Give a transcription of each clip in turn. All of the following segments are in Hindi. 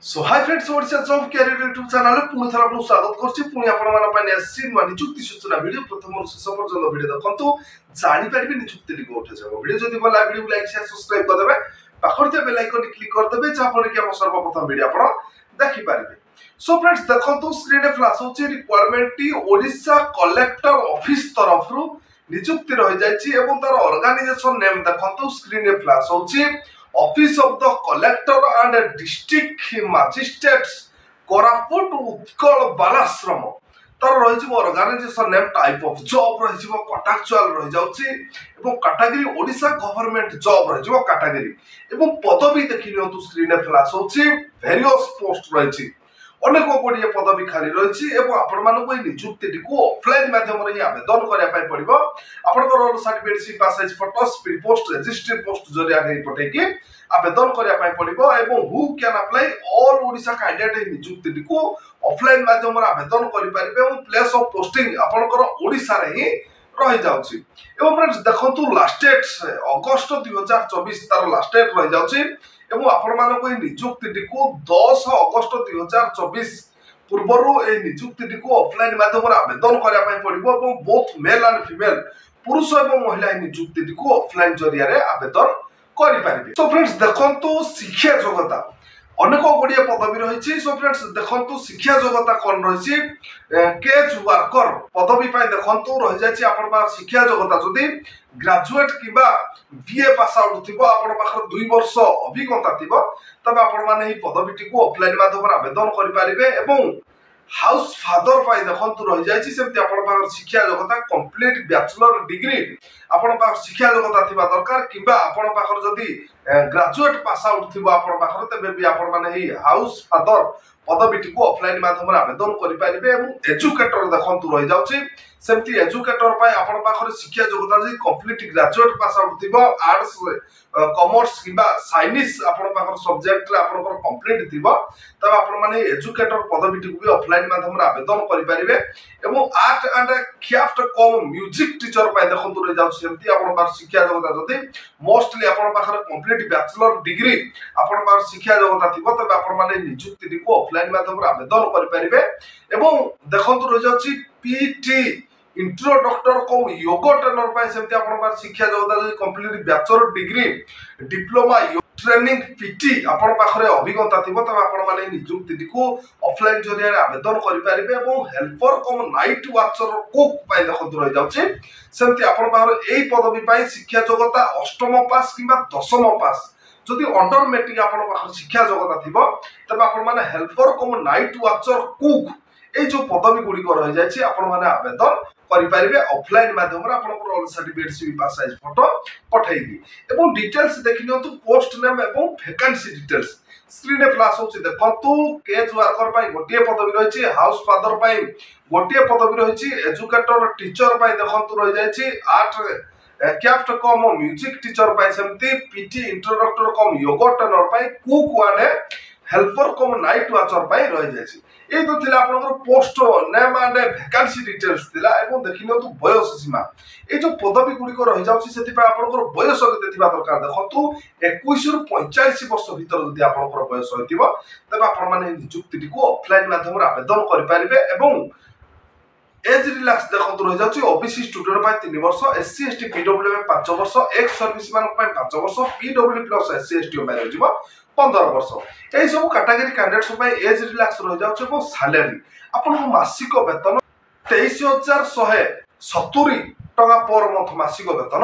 सो hi friends Odisha job career YouTube channel पुणी थर आपन स्वागत करछि पुणी आपण माने पने आसी नियुक्ति सूचना वीडियो प्रथम शेष पर्यंत वीडियो देखंतु जानि पारबे नियुक्ति लिंक उठे जाबो वीडियो जदि भला वीडियो लाइक शेयर सब्सक्राइब कर देबे पाखरते बेल आइकन क्लिक कर देबे जा पर कि हम सर्वप्रथम वीडियो आपण देखि पारबे। सो फ्रेंड्स देखंतु स्क्रीन रे फ्लैश होछि रिक्वायरमेंट टी ओडिशा कलेक्टर ऑफिस तरफ रु नियुक्ति रहि जायछि एवं तार ऑर्गेनाइजेशन नेम देखंतु स्क्रीन रे फ्लैश होछि Office of the Collector and District Magistrates Koraput Utkal Balashram तार रही organisation name type of job रही कॉन्ट्रैक्चुअल रही जाउछि एवं कैटेगरी ओडिशा गवर्नमेंट जॉब रही कैटेगरी एवं पदवी देखि नियंतु स्क्रीन रे फ्लैश होछि वेरियस पोस्ट रही अनेक गुड़िए पदवी खाली रही आपण मानक नियुक्ति को ऑफलाइन माध्यम रे आवेदन करने पड़ो आपंकर सर्टिफिकेट सी पास size photo speed post registered post जरिया पठेकी आवेदन करने पड़ो who can apply all Odisha candidate नियुक्ति को ऑफलाइन माध्यम आवेदन करें प्लेस ऑफ पोस्टिंग आपंकर ओडिशा रे ही रही जाउछि एवं फ्रेंड्स देखंतु लास्ट डेट अगस्त 2024 तार लास्ट डेट रही जाउछि एवं आपण मानको नियुक्ति को 10 अगस्त 2024 पूर्वरु ए नियुक्ति को ऑफलाइन माध्यम आवेदन करने पड़ो एवं बोथ मेल एंड फीमेल पुरुष एवं महिला नियुक्ति को ऑफलाइन जरिया रे आवेदन करि पारिबे। सो फ्रेंड्स देखंतु शिक्षा योग्यता अनेक गुड़िए पदवी रही। सो फ्रेंड्स देखंतु शिक्षा योग्यता कौन रही केज वर्कर पदवी देखंतु रही जाछि आपण बा शिक्षा योग्यता जदि ग्रेजुएट किबा बीए पास आउट थिबो आपण पाखर 2 वर्ष अभिज्ञता थिबो तबे आपण माने ही पदवीटी को ऑफलाइन माध्यम आवेदन करि पारिबे एवं हाउस फादर पाई देखंतु रही जाछि सेमति आपण पाखर शिक्षा योग्यता कंप्लीट बैचलर डिग्री आपण पाखर शिक्षा योग्यता थिबा दरकार किबा आपण पाखर जदि ग्रेजुएट पास आउट थिबो आपण पाखर तबे भी आपण माने ही हाउस फादर पदवीटी को ऑफलाइन माध्यम आवेदन करि पारिबे एवं एजुकेटर देखंतु रही जाउछि सेमति एजुकेटर पाई आपण पाखर शिक्षा योग्यता जदि कंप्लीट ग्रेजुएट पास आउट थिबो आर्ट्स कॉमर्स किबा साइंस आपण पाखर सब्जेक्ट रे आपनकर कंप्लीट थिबो तब आपण माने एजुकेटर पदवीटी को भी ऑफलाइन माध्यम आवेदन करि पारिबे एवं art and craft cum music teacher पाई देखंतु रही जाउछि सेमति आपण पाखर शिक्षा योग्यता जदि मोस्टली आपण पाखर कंप्लीट बैचलर डिग्री आपण पाखर शिक्षा योग्यता थिबो तब आपण माने नियुक्ति को ऑफलाइन माध्यम आवेदन करि पारिबे एवं देखंतु रही जाउछि पीटी इंट्रो डॉक्टर को योगा ट्रेनर पाए सेमति आपण पार शिक्षा योग्यता जदि complete bachelor degree diploma training PT आपण पाखरे अभिज्ञता थिबो तब आपण माने नियुक्ति को ऑफलाइन जरिया आवेदन करि पारिबे एवं हेल्पर कम नाइट वाचर कुक पाए देखंतु रही जाउछि सेमति आपण पाखरे एई पदवी पाए शिक्षा योग्यता अष्टम पास किबा दशम पास जदि अंडर मैट्रिक आपण पाखरे शिक्षा योग्यता थिबो तब आपण माने हेल्पर कम नाइट वाचर कुक ए जो पदवी गुडी को रही जाछि आपण माने आवेदन करि पारिबे ऑफलाइन माध्यम रे आपनकर ऑल सर्टिफिकेट सी पास साइज फोटो पठाइबी एवं डिटेल्स देखिनतु पोस्ट नेम एवं वैकेंसी डिटेल्स स्क्रीन रे फ्लैश होछि देखंतु केज वर्कर पाई गोटिए पदवी रहिछि हाउस फादर पाई गोटिए पदवी रहिछि एजुकेटर टीचर पाई देखंतु रहि जाछि 8 क्राफ्ट कम म्यूजिक टीचर पाई सेमति पीटी इंट्रोडक्टर कम योगा ट्रेनर पाई कुक वाने हेल्पर कम नाइट वाचर पाई रहि जाछि ए तो थिला आपनकर post name and vacancy details थिला एवं देखिनतु बयस सीमा ए जो पदवी गुडी को रहि जाउछि सेति पय आपनकर बयस केते थिबा दरकार देखंतु 21 रु 45 वर्ष भीतर जदि आपनकर बयस होइतिबो तबे आपण माने नियुक्ति को ऑफलाइन माध्यम आवेदन करि पारिबे एवं एज रिलैक्स देखंतु रहि जाउछि ओबीसी स्टूडेंट पाय 3 वर्ष एससी एसटी पीडब्ल्यू में 5 वर्ष एक्स सर्विस मान पाय 5 वर्ष पीडब्ल्यू प्लस एससी एसटी में रहि जिवो 15 वर्ष ए सब कैटेगरी कैंडिडेट्स पाय एज रिलैक्स रहि जाउछि एवं सैलरी आपन मासिक वेतन 23170 टका पर मंथ मासिक वेतन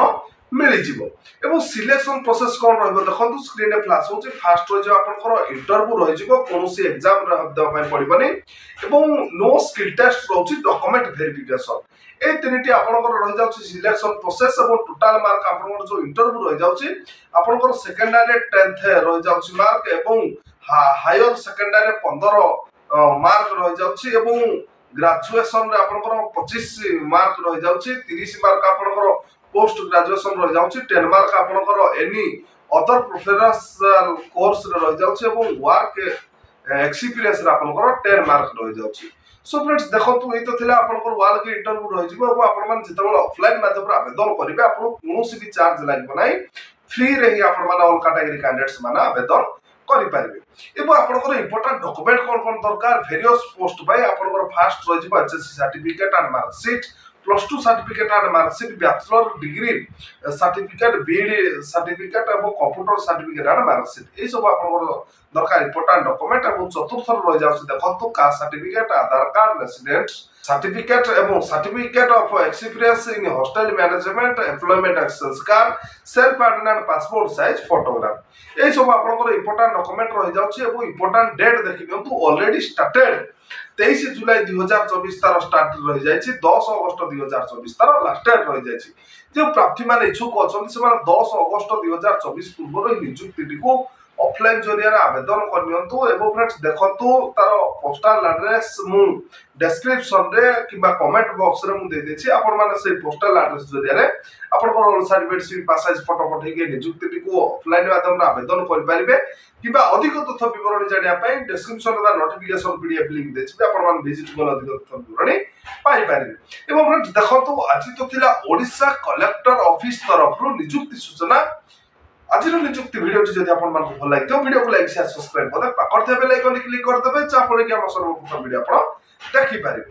मिली जिवो एवं सिलेक्शन प्रोसेस कोन रहबो देखंतु स्क्रीन रे फ्लैश होछि फास्ट रहि जाव आपनकर इंटरव्यू रहि जिवो कोनोसी एग्जाम रे देबा पय पड़िबनी एवं नो स्किल टेस्ट रहउछि डॉक्यूमेंट वेरिफिकेशन ए तीनटी आपनकर रहि जाउछि सिलेक्शन प्रोसेस एवं टोटल मार्क आपनकर जो इंटरव्यू रहि जाउछि आपनकर सेकेंडरी 10th रहि जाउछि मार्क एवं हायर सेकेंडरी 15 मार्क रहि जाउछि एवं ग्रेजुएशन रे आपनकर 25 मार्क रहि जाउछि 30 मार्क आपनकर पोस्ट ग्रेजुएशन रहि जाउछि 10 मार्क आपनकर एनी अदर प्रोफेशनल कोर्स रे रहि जाउछि एवं वर्क एक्सपीरियंस रे आपनकर 10 मार्क रहि जाउछि। सो फ्रेंड्स देखंतु ए तो थिला आपनकर वाल के इंटरव्यू रहि जिवो एवं आपण मान जेतेबेला ऑफलाइन माध्यम आवेदन करिवे आपण कोनोसी भी चार्ज लागिबो नाही फ्री रे ही आपण मान ऑल कैटेगरी कैंडिडेट्स माने आवेदन କରିପାରିବେ। ଏବଂ ଆପଣଙ୍କର ଇମ୍ପୋର୍ଟାଣ୍ଟ ଡକୁମେଣ୍ଟ କ'ଣ କ'ଣ ଦରକାର ଭେରିୟସ୍ ପୋଷ୍ଟ ପାଇଁ ଆପଣଙ୍କର ଫାଷ୍ଟ ରହିଯିବ HSC certificate and marksheet, +2 certificate and marksheet, bachelor degree certificate, BEd certificate ଏବଂ କମ୍ପ୍ୟୁଟର ସାର୍ଟିଫିକେଟ୍ ଆଣ୍ଡ ମାର୍କସିଟ୍ ଏଇସବୁ ଆପଣଙ୍କର ଦରକାର ଇମ୍ପୋର୍ଟାଣ୍ଟ ଡକୁମେଣ୍ଟ। ଏବଂ ଚତୁର୍ଥରେ ରହିଯାଉଛି ଦେଖନ୍ତୁ caste certificate, Aadhaar card, resident certificate ଏବଂ certificate of experience in hotel management, employment exchange card, self attendant passport size photograph ଏଇସବୁ ଆପଣଙ୍କର ଇମ୍ପୋର୍ଟାଣ୍ଟ ଡକୁମେଣ୍ଟ ରହିଯାଉଛି। ଏବଂ ଇମ୍ପୋର୍ଟାଣ୍ଟ ଡେଟ୍ ଦେଖିଦିଅନ୍ତୁ ଅଲରେଡି ଷ୍ଟାର୍ଟେଡ୍ 23 ଜୁଲାଇ 2024 ତାର ଷ୍ଟାର୍ଟ ରହିଯାଇଛି, 10 ଅଗଷ୍ଟ 2024 ତାର ଲାଷ୍ଟ ଡେଟ୍ ରହିଯାଇଛି। ଯେଉଁ ପ୍ରାର୍ଥୀମାନେ ଇଚ୍ଛୁକ ଅଛନ୍ତି ସେମାନେ 10 ଅଗଷ୍ଟ 2024 ପୂର୍ବରୁ ଏହି ନିଯୁକ୍ତିଟିକୁ ଅଫଲାଇନ୍ ଜରିଆରେ ଆବେଦନ କରିନିଅନ୍ତୁ। ଏବଂ ଫ୍ରେଣ୍ଡସ୍ ଦେଖନ୍ତୁ ତାର ପୋଷ୍ଟାଲ ଆଡ୍ରେସ୍ ମୁଁ ଡେସ୍କ୍ରିପସନରେ କିମ୍ବା କମେଣ୍ଟ ବକ୍ସରେ ମୁଁ ଦେଇଦେଇଛି, ଆପଣମାନେ ସେଇ ପୋଷ୍ଟାଲ ଆଡ୍ରେସ୍ ଜରିଆରେ ଆପଣଙ୍କର roll certificate, seat, passport photo ପଠେଇକି ନିଯୁକ୍ତିଟିକୁ ଅଫଲାଇନ୍ ମାଧ୍ୟମରେ ଆବେଦନ କରିପାରିବେ। କିମ୍ବା ଅଧିକ ତଥ୍ୟ ବିବରଣୀ ଜାଣିବା ପାଇଁ ଡେସ୍କ୍ରିପସନରେ ତା ନୋଟିଫିକେସନ ପିଡିଏଫ୍ ଲିଙ୍କ ଦେଇଛି, ଆପଣମାନେ ଭିଜିଟ୍ କଲେ ଅଧିକ ତଥ୍ୟ ବିବରଣୀ ପାଇପାରିବେ। ଏବଂ ଫ୍ରେଣ୍ଡସ୍ ଦେଖନ୍ତୁ ଆଜି ତ ଥିଲା ଓଡ଼ିଶା କଲେକ୍ଟର ଅଫିସ ତରଫରୁ ନିଯୁକ୍ତି ସୂଚନା। ଆଜିର ନିଯୁକ୍ତି ଭିଡ଼ିଓଟି ଯଦି ଆପଣମାନଙ୍କୁ ଭଲ ଲାଗିଥିବ ଭିଡ଼ିଓକୁ ଲାଇକ୍ ସେୟାର ସବସ୍କ୍ରାଇବ କରିଦେବେ, ପାଖରେ ଥିବା ବେଲ୍ ଆଇକନ୍ କ୍ଲିକ୍ କରିଦେବେ ଯାହାଫଳରେ କି ଆମ ସର୍ବପ୍ରଥମ ଭିଡ଼ିଓ ଆପଣ ଦେଖିପାରିବେ।